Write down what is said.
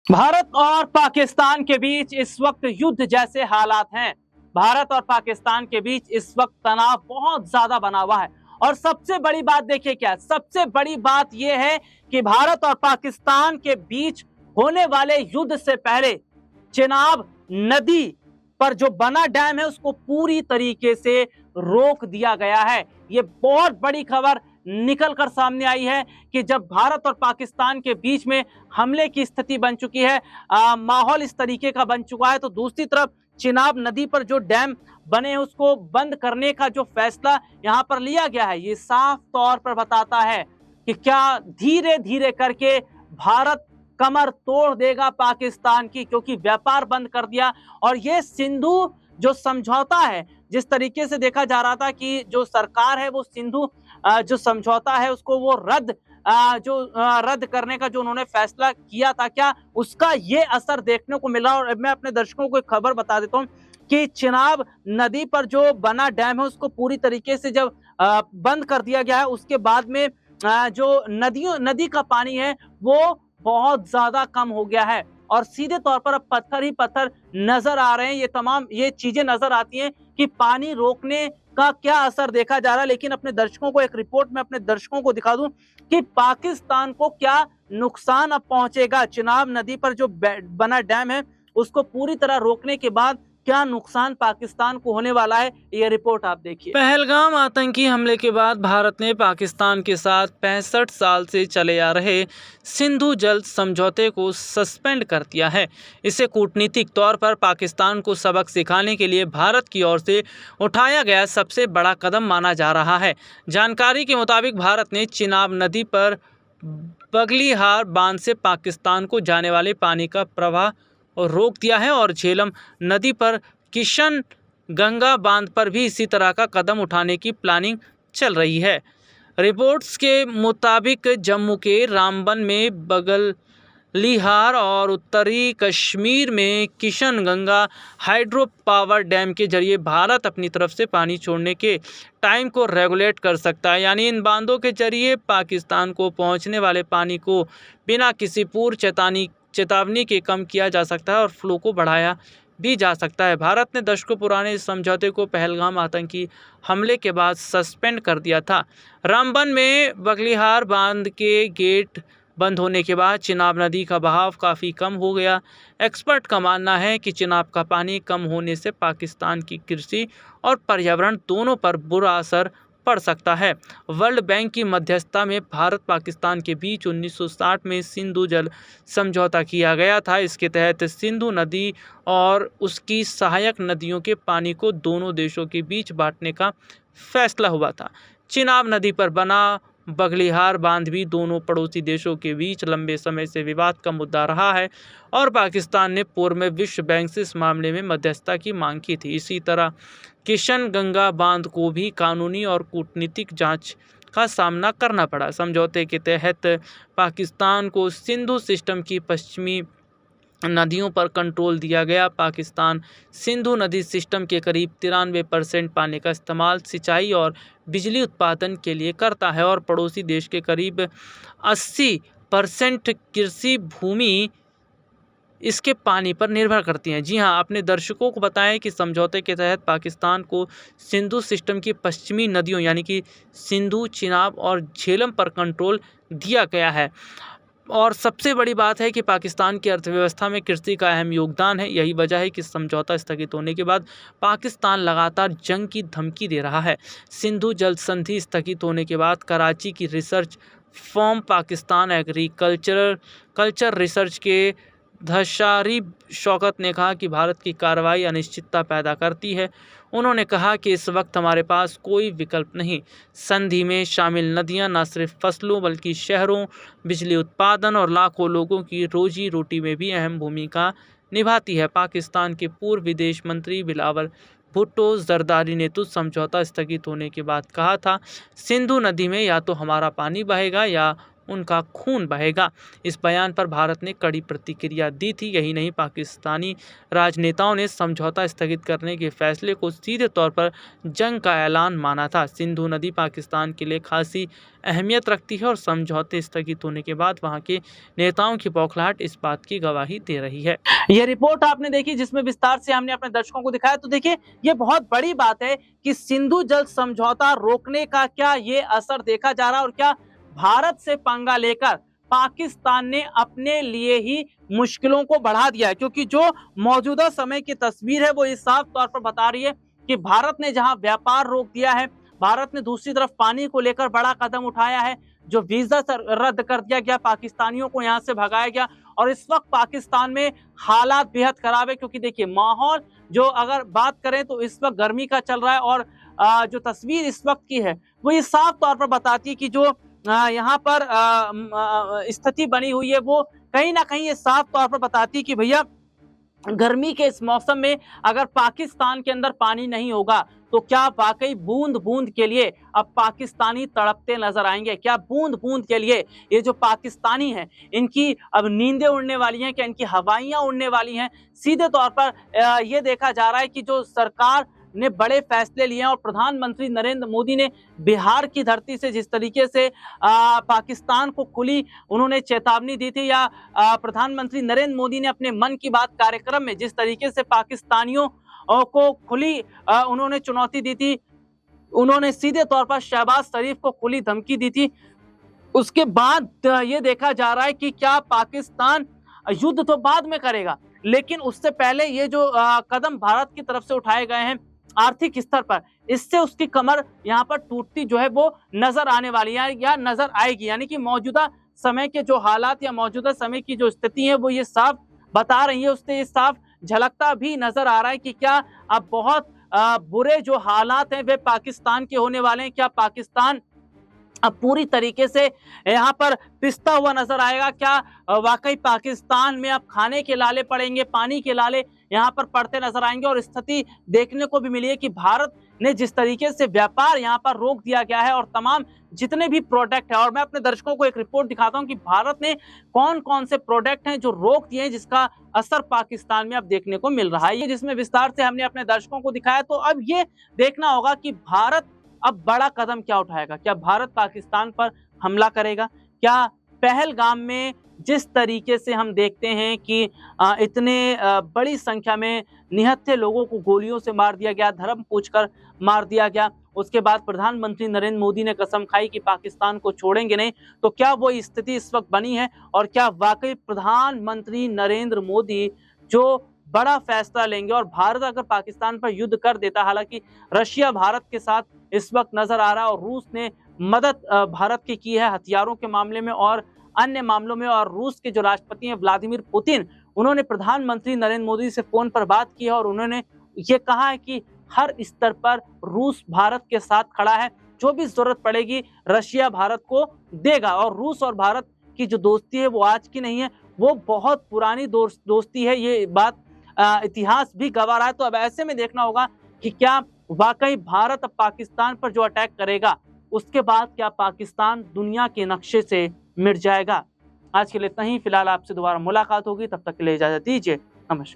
भारत और पाकिस्तान के बीच इस वक्त युद्ध जैसे हालात हैं। भारत और पाकिस्तान के बीच इस वक्त तनाव बहुत ज्यादा बना हुआ है। और सबसे बड़ी बात देखिए क्या है, सबसे बड़ी बात यह है कि भारत और पाकिस्तान के बीच होने वाले युद्ध से पहले चिनाब नदी पर जो बना डैम है उसको पूरी तरीके से रोक दिया गया है। ये बहुत बड़ी खबर निकल कर सामने आई है कि जब भारत और पाकिस्तान के बीच में हमले की स्थिति बन चुकी है, माहौल इस तरीके का बन चुका है, तो दूसरी तरफ चिनाब नदी पर जो डैम बने हैं उसको बंद करने का जो फैसला यहां पर लिया गया है, ये साफ तौर पर बताता है कि क्या धीरे धीरे करके भारत कमर तोड़ देगा पाकिस्तान की, क्योंकि व्यापार बंद कर दिया। और ये सिंधु जो समझौता है, जिस तरीके से देखा जा रहा था कि जो सरकार है वो सिंधु जो समझौता है उसको वो रद्द करने का जो उन्होंने फैसला किया था, क्या उसका ये असर देखने को मिला। और मैं अपने दर्शकों को एक खबर बता देता हूँ कि चिनाब नदी पर जो बना डैम है उसको पूरी तरीके से जब बंद कर दिया गया है, उसके बाद में जो नदी का पानी है वो बहुत ज्यादा कम हो गया है और सीधे तौर पर अब पत्थर ही पत्थर नजर आ रहे हैं। ये चीजें नजर आती हैं कि पानी रोकने का क्या असर देखा जा रहा है। लेकिन अपने दर्शकों को एक रिपोर्ट में अपने दर्शकों को दिखा दूं कि पाकिस्तान को क्या नुकसान अब पहुंचेगा। चिनाब नदी पर जो बना डैम है उसको पूरी तरह रोकने के बाद क्या नुकसान पाकिस्तान को होने वाला है, ये रिपोर्ट आप देखिए। पहलगाम आतंकी हमले के बाद भारत ने पाकिस्तान के साथ 65 साल से चले आ रहे सिंधु जल समझौते को सस्पेंड कर दिया है। इसे कूटनीतिक तौर पर पाकिस्तान को सबक सिखाने के लिए भारत की ओर से उठाया गया सबसे बड़ा कदम माना जा रहा है। जानकारी के मुताबिक भारत ने चिनाब नदी पर बगलिहार बांध से पाकिस्तान को जाने वाले पानी का प्रवाह रोक दिया है और झेलम नदी पर किशन गंगा बांध पर भी इसी तरह का कदम उठाने की प्लानिंग चल रही है। रिपोर्ट्स के मुताबिक जम्मू के रामबन में बगलिहार और उत्तरी कश्मीर में Kishan Ganga hydro power dam के जरिए भारत अपनी तरफ से पानी छोड़ने के टाइम को रेगुलेट कर सकता है। यानी इन बांधों के जरिए पाकिस्तान को पहुंचने वाले पानी को बिना किसी पूर्व चेतावनी के कम किया जा सकता है और फ्लो को बढ़ाया भी जा सकता है। भारत ने दशकों पुराने इस समझौते को पहलगाम आतंकी हमले के बाद सस्पेंड कर दिया था। रामबन में बगलिहार बांध के गेट बंद होने के बाद चिनाब नदी का बहाव काफ़ी कम हो गया। एक्सपर्ट का मानना है कि चिनाब का पानी कम होने से पाकिस्तान की कृषि और पर्यावरण दोनों पर बुरा असर पड़ सकता है। वर्ल्ड बैंक की मध्यस्थता में भारत पाकिस्तान के बीच 1960 में सिंधु जल समझौता किया गया था। इसके तहत सिंधु नदी और उसकी सहायक नदियों के पानी को दोनों देशों के बीच बांटने का फैसला हुआ था। चिनाब नदी पर बना बगलिहार बांध भी दोनों पड़ोसी देशों के बीच लंबे समय से विवाद का मुद्दा रहा है और पाकिस्तान ने पूर्व में विश्व बैंक से इस मामले में मध्यस्थता की मांग की थी। इसी तरह किशन गंगा बांध को भी कानूनी और कूटनीतिक जांच का सामना करना पड़ा। समझौते के तहत पाकिस्तान को सिंधु सिस्टम की पश्चिमी नदियों पर कंट्रोल दिया गया। पाकिस्तान सिंधु नदी सिस्टम के करीब 93% पानी का इस्तेमाल सिंचाई और बिजली उत्पादन के लिए करता है और पड़ोसी देश के करीब 80% कृषि भूमि इसके पानी पर निर्भर करती हैं। जी हाँ, अपने दर्शकों को बताएं कि समझौते के तहत पाकिस्तान को सिंधु सिस्टम की पश्चिमी नदियों यानी कि सिंधु, चिनाब और झेलम पर कंट्रोल दिया गया है। और सबसे बड़ी बात है कि पाकिस्तान की अर्थव्यवस्था में कृषि का अहम योगदान है। यही वजह है कि समझौता स्थगित होने के बाद पाकिस्तान लगातार जंग की धमकी दे रहा है। सिंधु जल संधि स्थगित होने के बाद कराची की research firm Pakistan culture research के धशारी शौकत ने कहा कि भारत की कार्रवाई अनिश्चितता पैदा करती है। उन्होंने कहा कि इस वक्त हमारे पास कोई विकल्प नहीं। संधि में शामिल नदियां न सिर्फ फसलों बल्कि शहरों, बिजली उत्पादन और लाखों लोगों की रोजी रोटी में भी अहम भूमिका निभाती है। पाकिस्तान के पूर्व विदेश मंत्री बिलावल भुट्टो जरदारी ने तो समझौता स्थगित होने के बाद कहा था, सिंधु नदी में या तो हमारा पानी बहेगा या उनका खून बहेगा। इस बयान पर भारत ने कड़ी प्रतिक्रिया दी थी। यही नहीं, पाकिस्तानी राजनेताओं ने समझौता स्थगित करने के फैसले को सीधे तौर पर जंग का ऐलान माना था। सिंधु नदी पाकिस्तान के लिए खासी अहमियत रखती है और समझौते स्थगित होने के बाद वहां के नेताओं की बौखलाहट इस बात की गवाही दे रही है। ये रिपोर्ट आपने देखी जिसमें विस्तार से हमने अपने दर्शकों को दिखाया। तो देखिए, ये बहुत बड़ी बात है कि सिंधु जल समझौता रोकने का क्या ये असर देखा जा रहा है और क्या भारत से पंगा लेकर पाकिस्तान ने अपने लिए ही मुश्किलों को बढ़ा दिया है। क्योंकि जो मौजूदा समय की तस्वीर है वो इस साफ तौर पर बता रही है कि भारत ने जहां व्यापार रोक दिया है, भारत ने दूसरी तरफ पानी को लेकर बड़ा कदम उठाया है, जो वीजा रद्द कर दिया गया, पाकिस्तानियों को यहां से भगाया गया और इस वक्त पाकिस्तान में हालात बेहद खराब है। क्योंकि देखिए, माहौल जो अगर बात करें तो इस वक्त गर्मी का चल रहा है और जो तस्वीर इस वक्त की है वो ये साफ तौर पर बताती है कि जो यहाँ पर स्थिति बनी हुई है वो कहीं ना कहीं ये साफ तौर पर बताती है कि भैया गर्मी के इस मौसम में अगर पाकिस्तान के अंदर पानी नहीं होगा तो क्या वाकई बूंद बूंद के लिए अब पाकिस्तानी तड़पते नजर आएंगे? क्या बूंद बूंद के लिए ये जो पाकिस्तानी हैं इनकी अब नींदें उड़ने वाली हैं? क्या इनकी हवाइयां उड़ने वाली हैं? सीधे तौर पर ये देखा जा रहा है कि जो सरकार ने बड़े फैसले लिए हैं और प्रधानमंत्री नरेंद्र मोदी ने बिहार की धरती से जिस तरीके से पाकिस्तान को खुली उन्होंने चेतावनी दी थी, या प्रधानमंत्री नरेंद्र मोदी ने अपने मन की बात कार्यक्रम में जिस तरीके से पाकिस्तानियों को खुली उन्होंने चुनौती दी थी, उन्होंने सीधे तौर पर शहबाज शरीफ को खुली धमकी दी थी। उसके बाद ये देखा जा रहा है कि क्या पाकिस्तान युद्ध तो बाद में करेगा, लेकिन उससे पहले ये जो कदम भारत की तरफ से उठाए गए हैं आर्थिक स्तर पर, इससे उसकी कमर यहाँ पर टूटती जो है वो नजर आने वाली है या नजर आएगी। यानी कि मौजूदा समय के जो हालात या मौजूदा समय की जो स्थिति है वो ये साफ बता रही है, उससे ये साफ झलकता भी नजर आ रहा है कि क्या अब बहुत बुरे जो हालात हैं वे पाकिस्तान के होने वाले हैं। क्या पाकिस्तान अब पूरी तरीके से यहाँ पर पिसता हुआ नजर आएगा? क्या वाकई पाकिस्तान में अब खाने के लाले पड़ेंगे, पानी के लाले यहाँ पर पड़ते नजर आएंगे? और स्थिति देखने को भी मिली है कि भारत ने जिस तरीके से व्यापार यहाँ पर रोक दिया गया है और तमाम जितने भी प्रोडक्ट है, और मैं अपने दर्शकों को एक रिपोर्ट दिखाता हूँ कि भारत ने कौन कौन से प्रोडक्ट हैं जो रोक दिए हैं जिसका असर पाकिस्तान में अब देखने को मिल रहा है, ये जिसमें विस्तार से हमने अपने दर्शकों को दिखाया। तो अब ये देखना होगा कि भारत अब बड़ा कदम क्या उठाएगा। क्या भारत पाकिस्तान पर हमला करेगा? क्या पहलगाम में जिस तरीके से हम देखते हैं कि इतने बड़ी संख्या में निहत्थे लोगों को गोलियों से मार दिया गया, धर्म पूछकर मार दिया गया, उसके बाद प्रधानमंत्री नरेंद्र मोदी ने कसम खाई कि पाकिस्तान को छोड़ेंगे नहीं, तो क्या वो स्थिति इस वक्त बनी है? और क्या वाकई प्रधानमंत्री नरेंद्र मोदी जो बड़ा फैसला लेंगे और भारत अगर पाकिस्तान पर युद्ध कर देता, हालांकि रशिया भारत के साथ इस वक्त नजर आ रहा है और रूस ने मदद भारत की है हथियारों के मामले में और अन्य मामलों में, और रूस के जो राष्ट्रपति हैं व्लादिमीर पुतिन, उन्होंने प्रधानमंत्री नरेंद्र मोदी से फोन पर बात की है और उन्होंने ये कहा है कि हर स्तर पर रूस भारत के साथ खड़ा है, जो भी जरूरत पड़ेगी रशिया भारत को देगा। और रूस और भारत की जो दोस्ती है वो आज की नहीं है, वो बहुत पुरानी दोस्ती है, ये बात इतिहास भी गवाह रहा है। तो अब ऐसे में देखना होगा कि क्या वाकई भारत अब पाकिस्तान पर जो अटैक करेगा उसके बाद क्या पाकिस्तान दुनिया के नक्शे से मिट जाएगा। आज के लिए इतना ही, फिलहाल आपसे दोबारा मुलाकात होगी, तब तक के लिए इजाजत दीजिए, नमस्कार।